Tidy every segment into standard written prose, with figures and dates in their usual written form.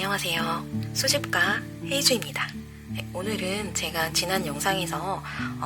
안녕하세요. 수집가 헤이즈입니다. 오늘은 제가 지난 영상에서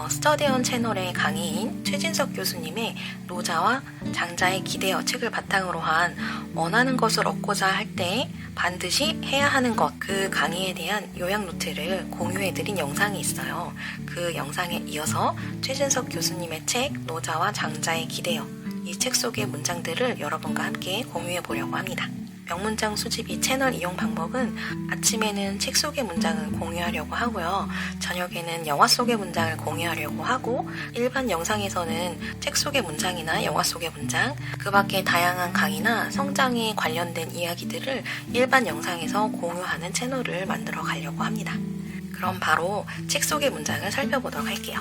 스터디언 채널의 강의인 최진석 교수님의 노자와 장자의 기대어 책을 바탕으로 한 원하는 것을 얻고자 할 때 반드시 해야 하는 것, 그 강의에 대한 요약 노트를 공유해드린 영상이 있어요. 그 영상에 이어서 최진석 교수님의 책 노자와 장자의 기대어, 이 책 속의 문장들을 여러분과 함께 공유해 보려고 합니다. 명문장 수집이 채널 이용 방법은 아침에는 책 속의 문장을 공유하려고 하고요. 저녁에는 영화 속의 문장을 공유하려고 하고, 일반 영상에서는 책 속의 문장이나 영화 속의 문장, 그 밖에 다양한 강의나 성장에 관련된 이야기들을 일반 영상에서 공유하는 채널을 만들어 가려고 합니다. 그럼 바로 책 속의 문장을 살펴보도록 할게요.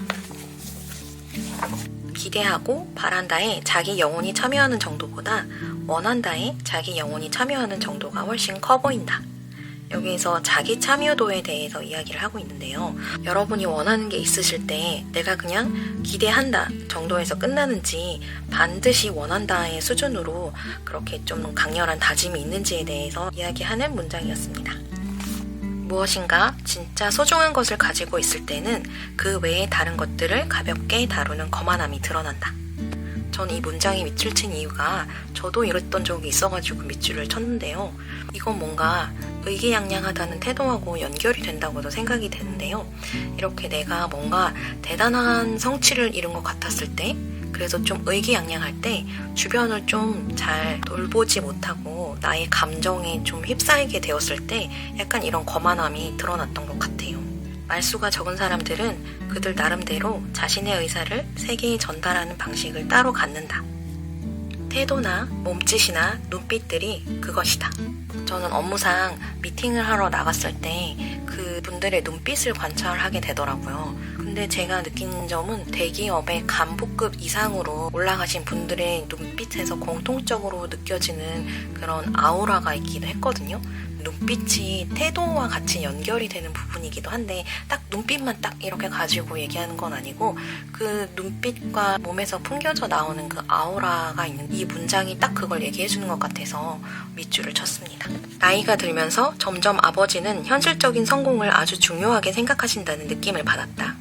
기대하고 바란다에 자기 영혼이 참여하는 정도보다 원한다에 자기 영혼이 참여하는 정도가 훨씬 커 보인다. 여기에서 자기 참여도에 대해서 이야기를 하고 있는데요. 여러분이 원하는 게 있으실 때 내가 그냥 기대한다 정도에서 끝나는지 반드시 원한다의 수준으로 그렇게 좀 강렬한 다짐이 있는지에 대해서 이야기하는 문장이었습니다. 무엇인가 진짜 소중한 것을 가지고 있을 때는 그 외의 다른 것들을 가볍게 다루는 거만함이 드러난다. 전 이 문장에 밑줄 친 이유가 저도 이랬던 적이 있어가지고 밑줄을 쳤는데요. 이건 뭔가 의기양양하다는 태도하고 연결이 된다고도 생각이 되는데요. 이렇게 내가 뭔가 대단한 성취를 이룬 것 같았을 때, 그래서 좀 의기양양할 때 주변을 좀 잘 돌보지 못하고 나의 감정에 좀 휩싸이게 되었을 때 약간 이런 거만함이 드러났던 것 같아요. 말수가 적은 사람들은 그들 나름대로 자신의 의사를 세계에 전달하는 방식을 따로 갖는다. 태도나 몸짓이나 눈빛들이 그것이다. 저는 업무상 미팅을 하러 나갔을 때 그 분들의 눈빛을 관찰하게 되더라고요. 근데 제가 느낀 점은 대기업의 간부급 이상으로 올라가신 분들의 눈빛에서 공통적으로 느껴지는 그런 아우라가 있기도 했거든요. 눈빛이 태도와 같이 연결이 되는 부분이기도 한데 딱 눈빛만 딱 이렇게 가지고 얘기하는 건 아니고 그 눈빛과 몸에서 풍겨져 나오는 그 아우라가 있는 이 문장이 딱 그걸 얘기해 주는 것 같아서 밑줄을 쳤습니다. 나이가 들면서 점점 아버지는 현실적인 성공을 아주 중요하게 생각하신다는 느낌을 받았다.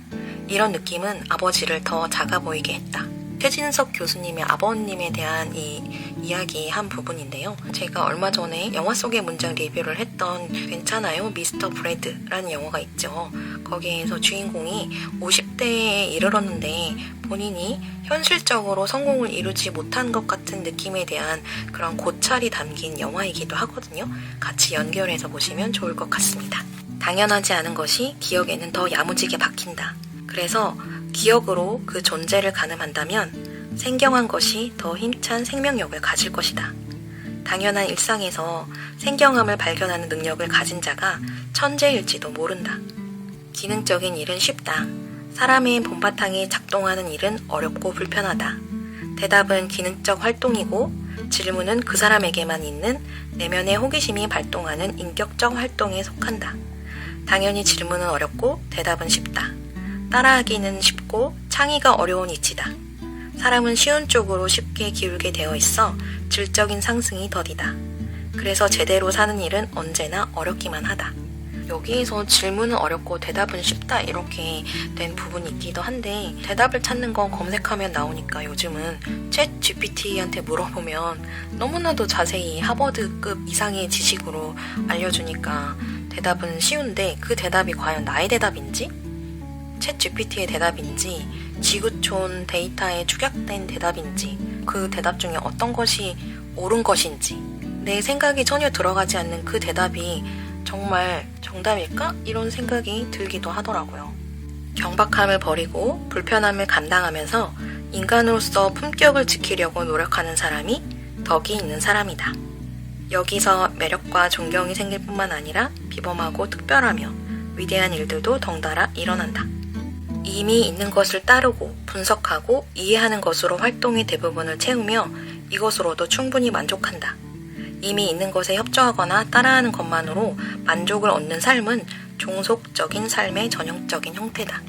이런 느낌은 아버지를 더 작아 보이게 했다. 최진석 교수님의 아버님에 대한 이 이야기 한 부분인데요. 제가 얼마 전에 영화 속의 문장 리뷰를 했던 괜찮아요 미스터 브래드라는 영화가 있죠. 거기에서 주인공이 50대에 이르렀는데 본인이 현실적으로 성공을 이루지 못한 것 같은 느낌에 대한 그런 고찰이 담긴 영화이기도 하거든요. 같이 연결해서 보시면 좋을 것 같습니다. 당연하지 않은 것이 기억에는 더 야무지게 박힌다. 그래서 기억으로 그 존재를 가늠한다면 생경한 것이 더 힘찬 생명력을 가질 것이다. 당연한 일상에서 생경함을 발견하는 능력을 가진 자가 천재일지도 모른다. 기능적인 일은 쉽다. 사람의 본바탕이 작동하는 일은 어렵고 불편하다. 대답은 기능적 활동이고 질문은 그 사람에게만 있는 내면의 호기심이 발동하는 인격적 활동에 속한다. 당연히 질문은 어렵고 대답은 쉽다. 따라하기는 쉽고 창의가 어려운 이치다. 사람은 쉬운 쪽으로 쉽게 기울게 되어 있어 질적인 상승이 더디다. 그래서 제대로 사는 일은 언제나 어렵기만 하다. 여기에서 질문은 어렵고 대답은 쉽다 이렇게 된 부분이 있기도 한데 대답을 찾는 건 검색하면 나오니까 요즘은 챗 GPT한테 물어보면 너무나도 자세히 하버드급 이상의 지식으로 알려주니까 대답은 쉬운데 그 대답이 과연 나의 대답인지? 챗 GPT의 대답인지 지구촌 데이터에 축약된 대답인지 그 대답 중에 어떤 것이 옳은 것인지 내 생각이 전혀 들어가지 않는 그 대답이 정말 정답일까? 이런 생각이 들기도 하더라고요. 경박함을 버리고 불편함을 감당하면서 인간으로서 품격을 지키려고 노력하는 사람이 덕이 있는 사람이다. 여기서 매력과 존경이 생길 뿐만 아니라 비범하고 특별하며 위대한 일들도 덩달아 일어난다. 이미 있는 것을 따르고 분석하고 이해하는 것으로 활동의 대부분을 채우며 이것으로도 충분히 만족한다. 이미 있는 것에 협조하거나 따라하는 것만으로 만족을 얻는 삶은 종속적인 삶의 전형적인 형태다.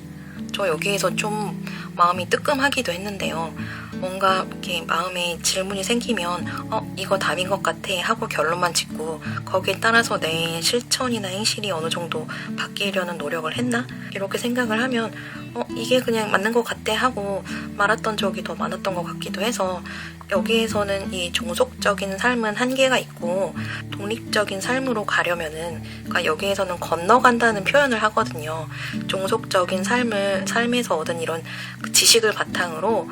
저 여기에서 좀 마음이 뜨끔하기도 했는데요. 뭔가 이렇게 마음에 질문이 생기면 이거 답인 것 같아 하고 결론만 짓고 거기에 따라서 내 실천이나 행실이 어느 정도 바뀌려는 노력을 했나? 이렇게 생각을 하면 이게 그냥 맞는 것 같아 하고 말았던 적이 더 많았던 것 같기도 해서 여기에서는 이 종속적인 삶은 한계가 있고 독립적인 삶으로 가려면은 그러니까 여기에서는 건너간다는 표현을 하거든요. 종속적인 삶에서 얻은 이런 지식을 바탕으로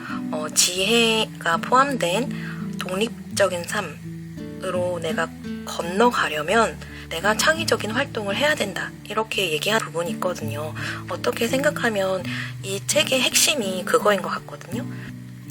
지혜가 포함된 독립적인 삶으로 내가 건너가려면 내가 창의적인 활동을 해야 된다. 이렇게 얘기한 부분이 있거든요. 어떻게 생각하면 이 책의 핵심이 그거인 것 같거든요.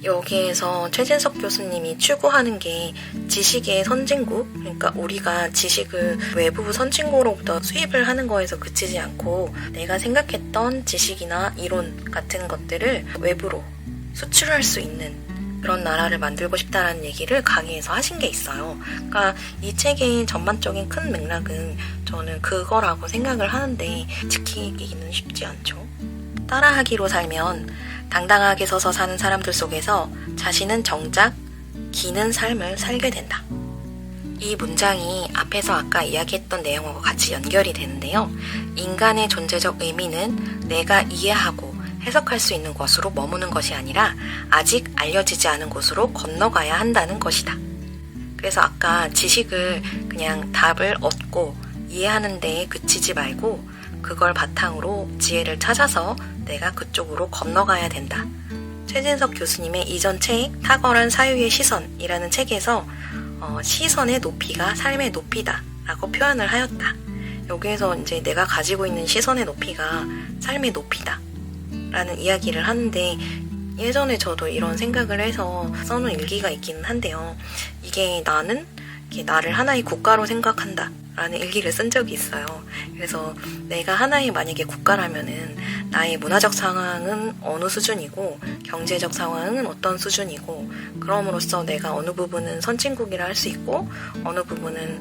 여기에서 최진석 교수님이 추구하는 게 지식의 선진국, 그러니까 우리가 지식을 외부 선진국으로부터 수입을 하는 거에서 그치지 않고 내가 생각했던 지식이나 이론 같은 것들을 외부로 수출할 수 있는 그런 나라를 만들고 싶다라는 얘기를 강의에서 하신 게 있어요. 그러니까 이 책의 전반적인 큰 맥락은 저는 그거라고 생각을 하는데 지키기는 쉽지 않죠. 따라하기로 살면 당당하게 서서 사는 사람들 속에서 자신은 정작 기는 삶을 살게 된다. 이 문장이 앞에서 아까 이야기했던 내용과 같이 연결이 되는데요. 인간의 존재적 의미는 내가 이해하고 해석할 수 있는 것으로 머무는 것이 아니라 아직 알려지지 않은 곳으로 건너가야 한다는 것이다. 그래서 아까 지식을 그냥 답을 얻고 이해하는 데에 그치지 말고 그걸 바탕으로 지혜를 찾아서 내가 그쪽으로 건너가야 된다. 최진석 교수님의 이전 책 탁월한 사유의 시선이라는 책에서 시선의 높이가 삶의 높이다 라고 표현을 하였다. 여기에서 이제 내가 가지고 있는 시선의 높이가 삶의 높이다 라는 이야기를 하는데 예전에 저도 이런 생각을 해서 써놓은 일기가 있기는 한데요. 이게 나를 하나의 국가로 생각한다 라는 일기를 쓴 적이 있어요. 그래서 내가 하나의 만약에 국가라면은 나의 문화적 상황은 어느 수준이고 경제적 상황은 어떤 수준이고 그럼으로써 내가 어느 부분은 선진국이라 할 수 있고 어느 부분은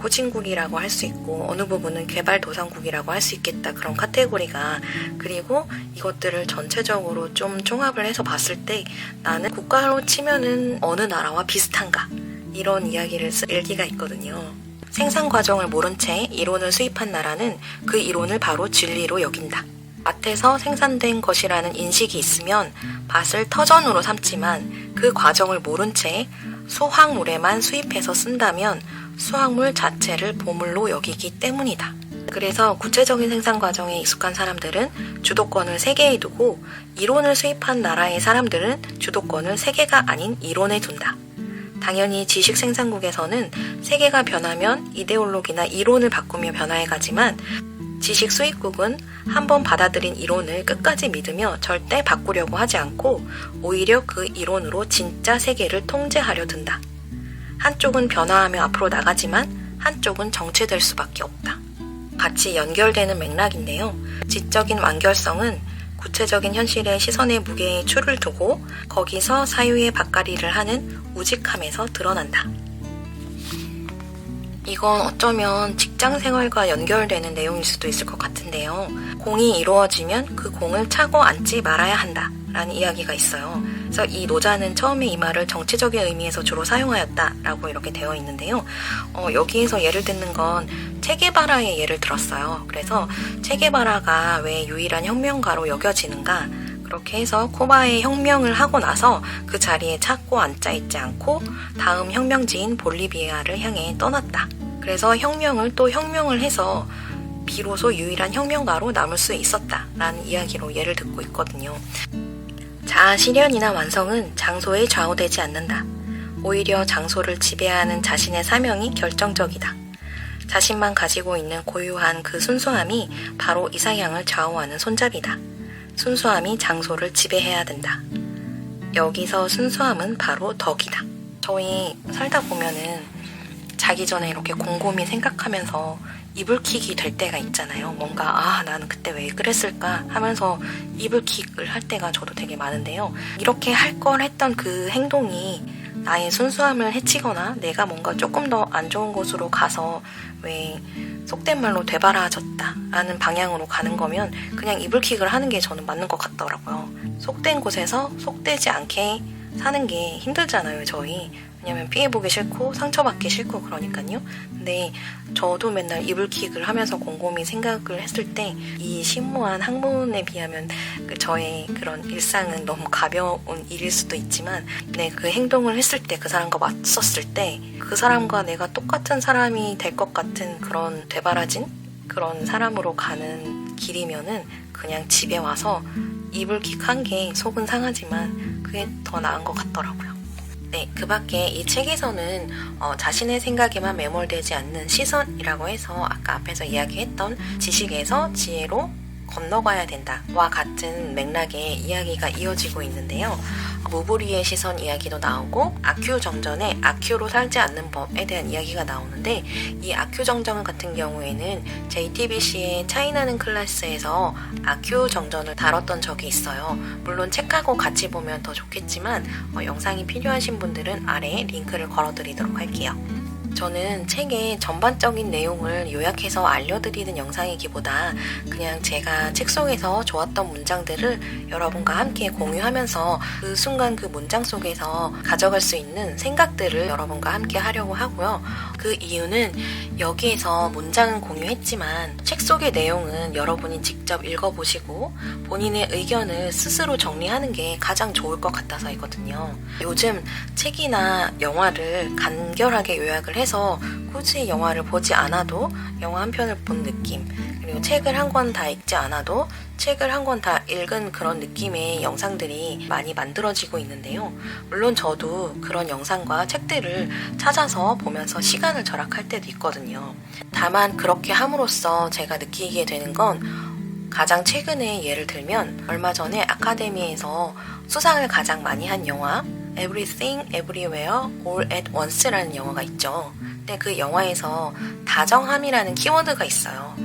후진국이라고 할 수 있고 어느 부분은 개발도상국이라고 할 수 있겠다. 그런 카테고리가 그리고 이것들을 전체적으로 좀 종합을 해서 봤을 때 나는 국가로 치면은 어느 나라와 비슷한가 이런 이야기를 쓴 일기가 있거든요. 생산 과정을 모른 채 이론을 수입한 나라는 그 이론을 바로 진리로 여긴다. 밭에서 생산된 것이라는 인식이 있으면 밭을 터전으로 삼지만 그 과정을 모른 채 수확물에만 수입해서 쓴다면 수확물 자체를 보물로 여기기 때문이다. 그래서 구체적인 생산 과정에 익숙한 사람들은 주도권을 세계에 두고 이론을 수입한 나라의 사람들은 주도권을 세계가 아닌 이론에 둔다. 당연히 지식 생산국에서는 세계가 변하면 이데올로기나 이론을 바꾸며 변화해가지만 지식 수입국은 한번 받아들인 이론을 끝까지 믿으며 절대 바꾸려고 하지 않고 오히려 그 이론으로 진짜 세계를 통제하려 든다. 한쪽은 변화하며 앞으로 나가지만 한쪽은 정체될 수밖에 없다. 같이 연결되는 맥락인데요. 지적인 완결성은 구체적인 현실의 시선의 무게에 추를 두고 거기서 사유의 밭갈이를 하는 우직함에서 드러난다. 이건 어쩌면 직장 생활과 연결되는 내용일 수도 있을 것 같은데요. 공이 이루어지면 그 공을 차고 앉지 말아야 한다 라는 이야기가 있어요. 그래서 이 노자는 처음에 이 말을 정치적인 의미에서 주로 사용하였다라고 이렇게 되어 있는데요. 여기에서 예를 듣는 건 체게바라의 예를 들었어요. 그래서 체게바라가 왜 유일한 혁명가로 여겨지는가? 그렇게 해서 쿠바에 혁명을 하고 나서 그 자리에 찾고 앉아있지 않고 다음 혁명지인 볼리비아를 향해 떠났다. 그래서 혁명을 해서 비로소 유일한 혁명가로 남을 수 있었다라는 이야기로 예를 듣고 있거든요. 자아 실현이나 완성은 장소에 좌우되지 않는다. 오히려 장소를 지배하는 자신의 사명이 결정적이다. 자신만 가지고 있는 고유한 그 순수함이 바로 이상향을 좌우하는 손잡이다. 순수함이 장소를 지배해야 된다. 여기서 순수함은 바로 덕이다. 저희 살다 보면은 자기 전에 이렇게 곰곰이 생각하면서 이불킥이 될 때가 있잖아요. 뭔가 나는 그때 왜 그랬을까 하면서 이불킥을 할 때가 저도 되게 많은데요. 이렇게 할 걸 했던 그 행동이 나의 순수함을 해치거나 내가 뭔가 조금 더 안 좋은 곳으로 가서 왜 속된 말로 되바라졌다라는 방향으로 가는 거면 그냥 이불킥을 하는 게 저는 맞는 것 같더라고요. 속된 곳에서 속되지 않게 사는 게 힘들잖아요, 저희. 왜냐면 피해보기 싫고 상처받기 싫고 그러니까요. 근데 저도 맨날 이불킥을 하면서 곰곰이 생각을 했을 때 이 심오한 학문에 비하면 저의 그런 일상은 너무 가벼운 일일 수도 있지만 그 행동을 했을 때 그 사람과 맞섰을 때 그 사람과 내가 똑같은 사람이 될 것 같은 그런 되바라진 그런 사람으로 가는 길이면은 그냥 집에 와서 이불킥 한 게 속은 상하지만 그게 더 나은 것 같더라고요. 네, 그 밖에 이 책에서는 자신의 생각에만 매몰되지 않는 시선이라고 해서 아까 앞에서 이야기했던 지식에서 지혜로 건너가야 된다와 같은 맥락의 이야기가 이어지고 있는데요. 무부리의 시선 이야기도 나오고 아큐 정전의 아큐로 살지 않는 법에 대한 이야기가 나오는데 이 아큐 정전 같은 경우에는 JTBC의 차이나는 클래스에서 아큐 정전을 다뤘던 적이 있어요. 물론 책하고 같이 보면 더 좋겠지만 영상이 필요하신 분들은 아래에 링크를 걸어드리도록 할게요. 저는 책의 전반적인 내용을 요약해서 알려드리는 영상이기보다 그냥 제가 책 속에서 좋았던 문장들을 여러분과 함께 공유하면서 그 순간 그 문장 속에서 가져갈 수 있는 생각들을 여러분과 함께 하려고 하고요. 그 이유는 여기에서 문장은 공유했지만 책 속의 내용은 여러분이 직접 읽어보시고 본인의 의견을 스스로 정리하는 게 가장 좋을 것 같아서이거든요. 요즘 책이나 영화를 간결하게 요약을 해서 굳이 영화를 보지 않아도 영화 한 편을 본 느낌, 그리고 책을 한 권 다 읽지 않아도 책을 한 권 다 읽은 그런 느낌의 영상들이 많이 만들어지고 있는데요. 물론 저도 그런 영상과 책들을 찾아서 보면서 시간을 절약할 때도 있거든요. 다만 그렇게 함으로써 제가 느끼게 되는 건 가장 최근에 예를 들면 얼마 전에 아카데미에서 수상을 가장 많이 한 영화 Everything, Everywhere, All at Once라는 영화가 있죠. 근데 그 영화에서 다정함이라는 키워드가 있어요.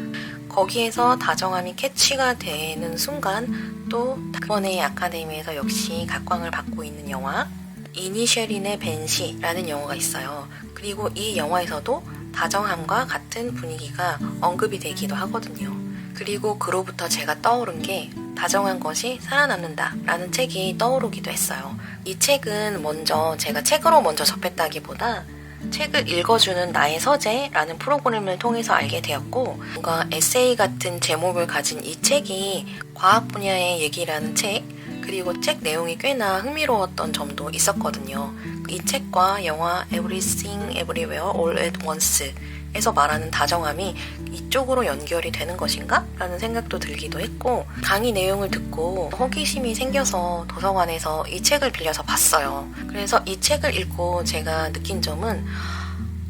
거기에서 다정함이 캐치가 되는 순간 또 이번에 아카데미에서 역시 각광을 받고 있는 영화 이니셜인의 벤시라는 영화가 있어요. 그리고 이 영화에서도 다정함과 같은 분위기가 언급이 되기도 하거든요. 그리고 그로부터 제가 떠오른 게 다정한 것이 살아남는다 라는 책이 떠오르기도 했어요. 이 책은 먼저 제가 책으로 먼저 접했다기보다 책을 읽어주는 나의 서재라는 프로그램을 통해서 알게 되었고 뭔가 에세이 같은 제목을 가진 이 책이 과학 분야의 얘기라는 책 그리고 책 내용이 꽤나 흥미로웠던 점도 있었거든요. 이 책과 영화 Everything, Everywhere, All at Once 에서 말하는 다정함이 이쪽으로 연결이 되는 것인가? 라는 생각도 들기도 했고 강의 내용을 듣고 호기심이 생겨서 도서관에서 이 책을 빌려서 봤어요. 그래서 이 책을 읽고 제가 느낀 점은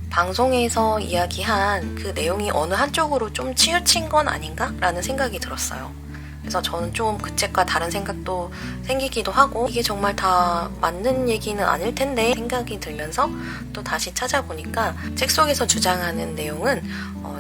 방송에서 이야기한 그 내용이 어느 한쪽으로 좀 치우친 건 아닌가? 라는 생각이 들었어요. 그래서 저는 좀 그 책과 다른 생각도 생기기도 하고 이게 정말 다 맞는 얘기는 아닐 텐데 생각이 들면서 또 다시 찾아보니까 책 속에서 주장하는 내용은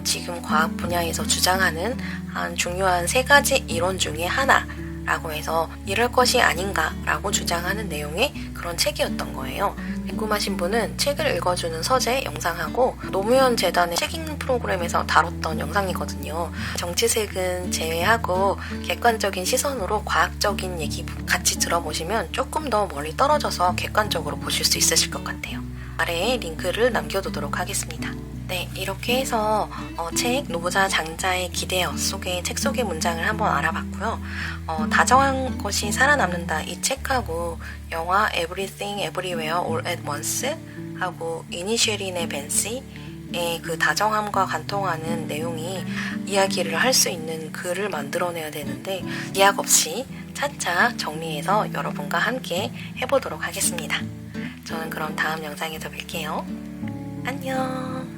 지금 과학 분야에서 주장하는 한 중요한 3가지 이론 중에 하나라고 해서 이럴 것이 아닌가라고 주장하는 내용의 그런 책이었던 거예요. 궁금하신 분은 책을 읽어주는 서재 영상하고 노무현 재단의 책 읽는 프로그램에서 다뤘던 영상이거든요. 정치색은 제외하고 객관적인 시선으로 과학적인 얘기 같이 들어보시면 조금 더 멀리 떨어져서 객관적으로 보실 수 있으실 것 같아요. 아래에 링크를 남겨두도록 하겠습니다. 네, 이렇게 해서 책 노자 장자의 기대어 속의 책 속의 문장을 한번 알아봤고요. 다정한 것이 살아남는다 이 책하고 영화 Everything, Everywhere, All at Once 하고 이니셜인의 벤시의 그 다정함과 관통하는 내용이 이야기를 할 수 있는 글을 만들어내야 되는데 예약 없이 차차 정리해서 여러분과 함께 해보도록 하겠습니다. 저는 그럼 다음 영상에서 뵐게요. 안녕.